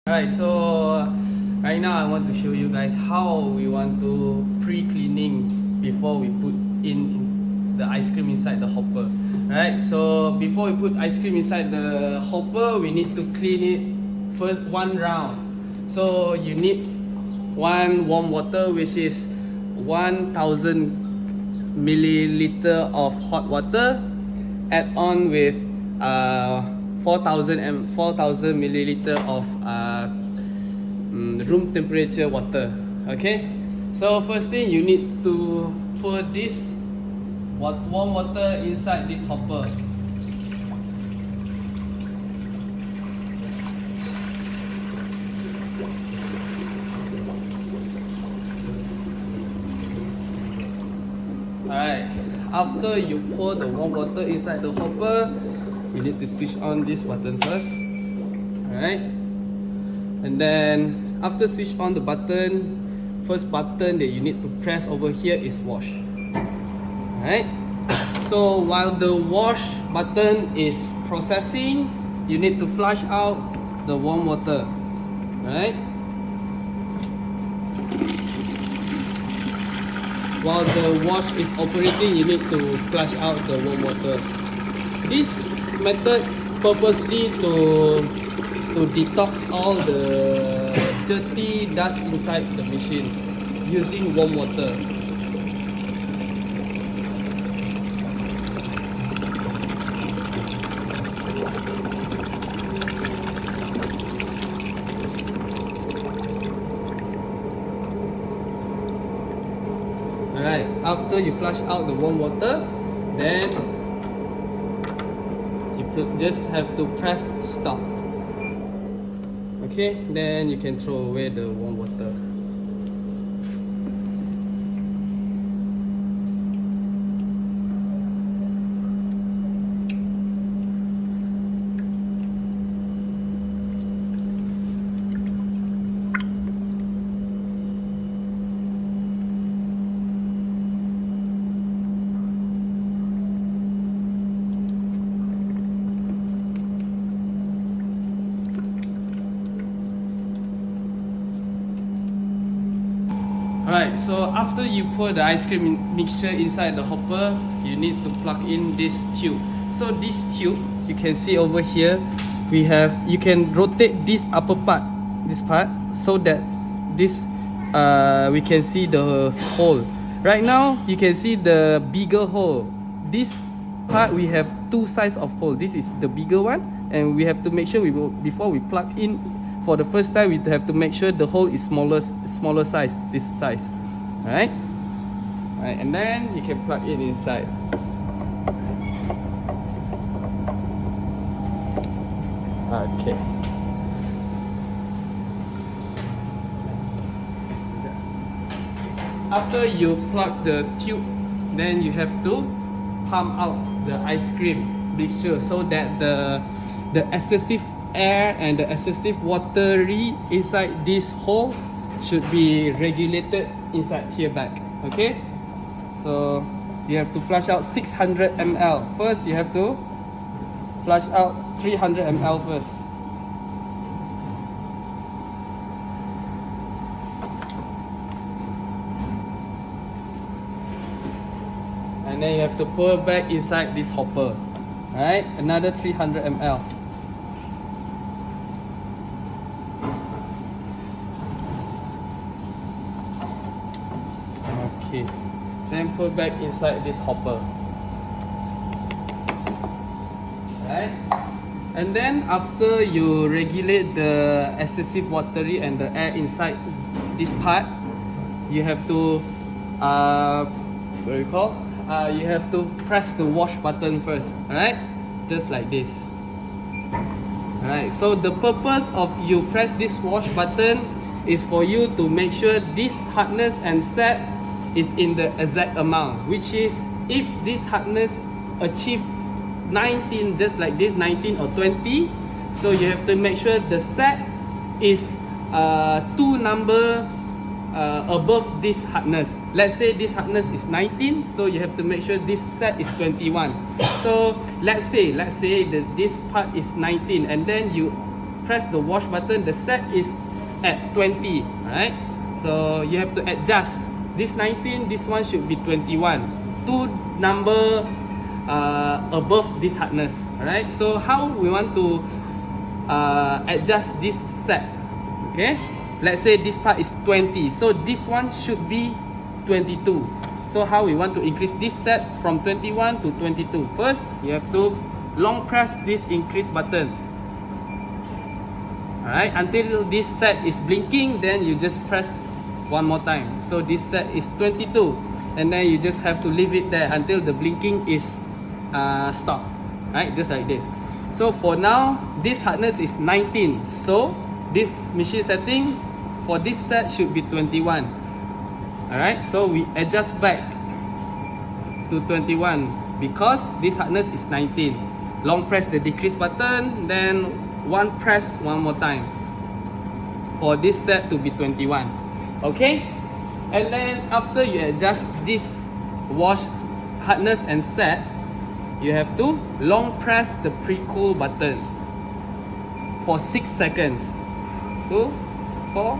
Alright, so right now I want to show you guys how we want to pre-cleaning before we put in the ice cream inside the hopper. Right, so before we put ice cream inside the hopper, we need to clean it first one round. So you need one warm water, which is 1000 milliliter of hot water, add on with 4000 milliliter of room temperature water. Okay, so first thing you need to pour this warm water inside this hopper. Alright, after you pour the warm water inside the hopper, you need to switch on this button first. Alright, and then after switch on the button, first button that you need to press over here is wash. Alright, so while the wash button is processing, you need to flush out the warm water. Alright, while the wash is operating, you need to flush out the warm water. This method purposely to detox all the dirty dust inside the machine using warm water. Alright, after you flush out the warm water, then you just have to press stop. Okay, then you can throw away the warm water. Alright, so after you pour the ice cream mixture inside the hopper, you need to plug in this tube. So this tube, you can see over here, you can rotate this upper part, so that this we can see the hole. Right now, you can see the bigger hole. This part we have two sides of hole. This is the bigger one, and we have to make sure before we plug in. For the first time, we have to make sure the hole is smaller size, this size. Alright? Alright, and then you can plug it inside. Okay. After you plug the tube, then you have to pump out the ice cream mixture so that the excessive air and the excessive watery inside this hole should be regulated inside here back. Okay, so you have to flush out 600 ml. First you have to flush out 300 ml first. And then you have to pour back inside this hopper. Alright, another 300 ml. Okay, then put back inside this hopper. Right, and then after you regulate the excessive watery and the air inside this part, you have to you have to press the wash button first. Alright, just like this. Alright, so the purpose of you press this wash button is for you to make sure this hardness and set is in the exact amount, which is if this hardness achieve 19, just like this, 19 or 20, so you have to make sure the set is two number above this hardness. Let's say this hardness is 19, so you have to make sure this set is 21. So let's say that this part is 19, and then you press the wash button, the set is at 20, right? So you have to adjust. This 19, this one should be 21. Two number above this hardness, alright? So how we want to adjust this set? Okay, let's say this part is 20, so this one should be 22. So how we want to increase this set from 21 to 22? First, you have to long press this increase button. Alright, until this set is blinking, then you just press one more time. So this set is 22, and then you just have to leave it there until the blinking is stopped. Right, just like this. So for now, this hardness is 19. So this machine setting for this set should be 21. Alright, so we adjust back to 21 because this hardness is 19. Long press the decrease button, then one press one more time for this set to be 21. Okay, and then after you adjust this wash hardness and set, you have to long press the pre-cool button for 6 seconds. 2, 4,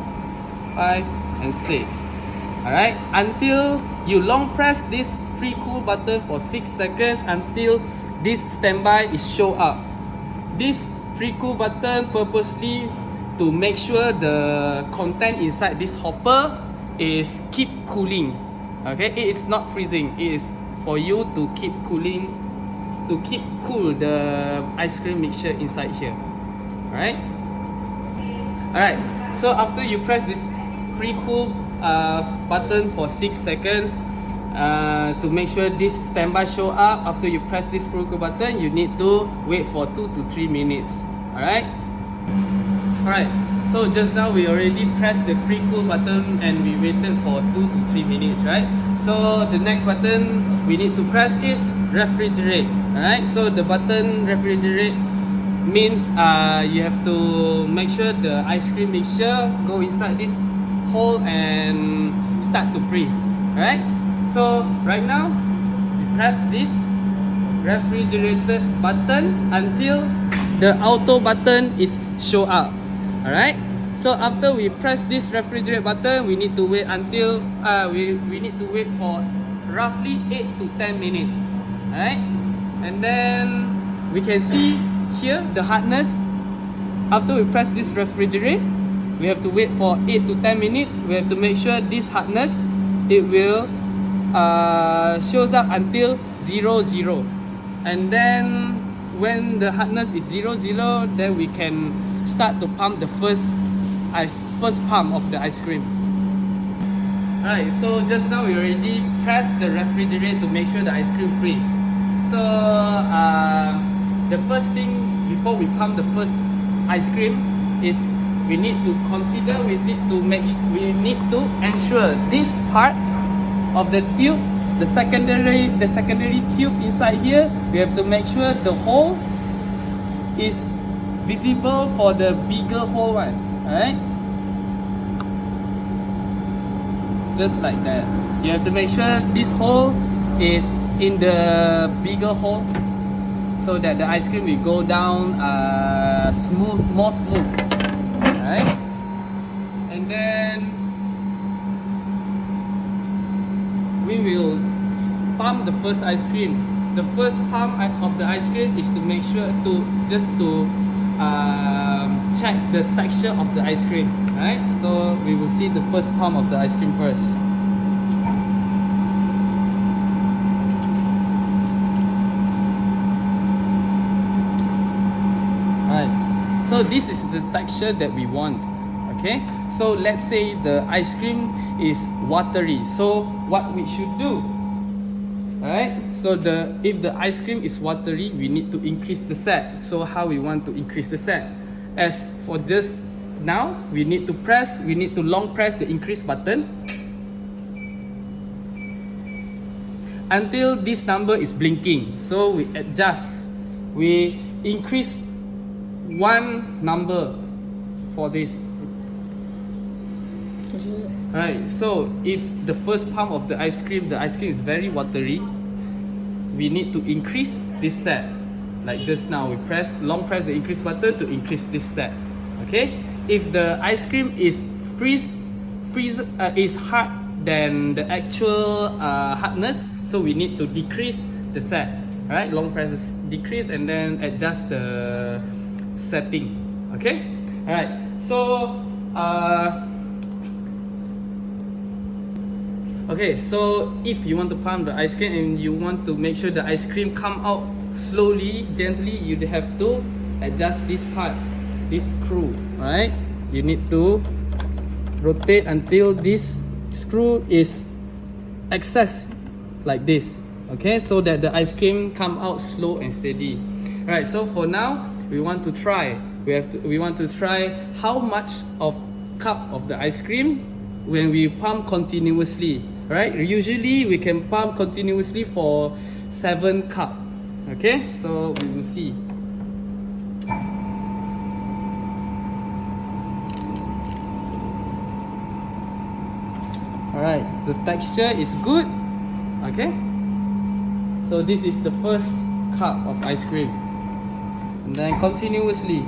5, and 6. Alright, until you long press this pre-cool button for 6 seconds until this standby is show up. This pre-cool button purposely to make sure the content inside this hopper is keep cooling. Okay, it is not freezing. It is for you to keep cooling, to keep cool the ice cream mixture inside here. Alright. Alright, so after you press this pre-cool button for 6 seconds to make sure this standby show up, after you press this pre-cool button, you need to wait for 2 to 3 minutes. Alright. Alright, so just now we already pressed the pre-cool button and we waited for 2 to 3 minutes, right? So the next button we need to press is refrigerate. Alright, so the button refrigerate means you have to make sure the ice cream mixture go inside this hole and start to freeze. Alright, so right now we press this refrigerated button until the auto button is show up. Alright, so after we press this refrigerate button, we need to wait until we need to wait for roughly 8 to 10 minutes. Alright, and then we can see here the hardness. After we press this refrigerate, we have to wait for 8 to 10 minutes. We have to make sure this hardness, it will shows up until 0, 0. And then when the hardness is 0, 0, then we can start to pump the first pump of the ice cream. Alright, so just now we already pressed the refrigerate to make sure the ice cream freeze. So the first thing before we pump the first ice cream is we need to consider, we need to ensure this part of the tube, the secondary tube inside here, we have to make sure the hole is visible for the bigger hole one. Alright, just like that. You have to make sure this hole is in the bigger hole so that the ice cream will go down smooth, more smooth. Alright, and then we will pump the first ice cream. The first pump of the ice cream is to make sure to check the texture of the ice cream. Right, so we will see the first pump of the ice cream first. Right, so this is the texture that we want. Okay, so let's say the ice cream is watery. So what we should do? Alright, so if the ice cream is watery, we need to increase the set. So how we want to increase the set? As for just now, we need to long press the increase button until this number is blinking. So we adjust, we increase one number for this. Alright, so if the first pump of the ice cream is very watery, we need to increase this set. Like just now, we long press the increase button to increase this set. Okay, if the ice cream is is hard than the actual hardness, so we need to decrease the set. Alright, long press is decrease and then adjust the setting. Okay, alright, so okay, so if you want to pump the ice cream and you want to make sure the ice cream come out slowly, gently, you have to adjust this part, this screw. Right, you need to rotate until this screw is accessed like this. Okay, so that the ice cream come out slow and steady. Right, so for now we want to try. We want to try how much of cup of the ice cream when we pump continuously. Right, usually we can pump continuously for 7 cup. Okay, so we will see. Alright, the texture is good. Okay, so this is the first cup of ice cream, and then continuously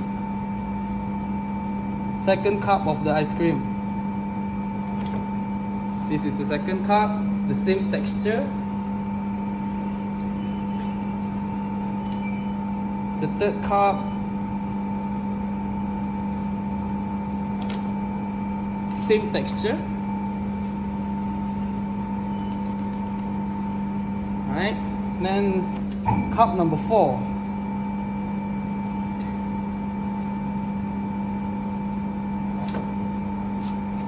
second cup of the ice cream. This is the second cup, the same texture. The third cup, same texture. Alright, then cup number 4.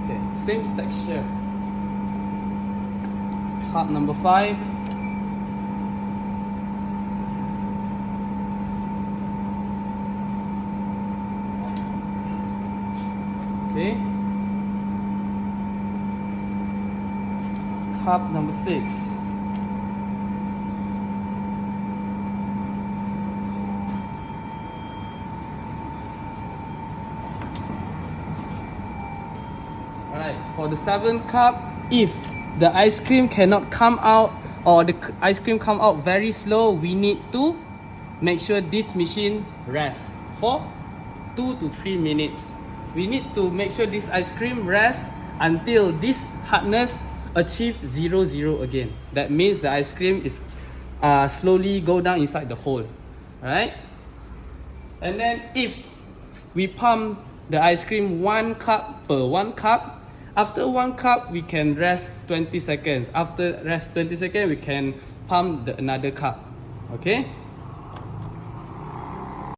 Okay, same texture. Cup number 5. Okay. Cup number 6. For the 7th cup, if the ice cream cannot come out or the ice cream come out very slow, we need to make sure this machine rests for 2 to 3 minutes. We need to make sure this ice cream rests until this hardness achieve 0 again. That means the ice cream is slowly go down inside the hole. Alright? And then if we pump the ice cream 1 cup per 1 cup, after 1 cup, we can rest 20 seconds. After rest 20 seconds, we can pump another cup. Okay?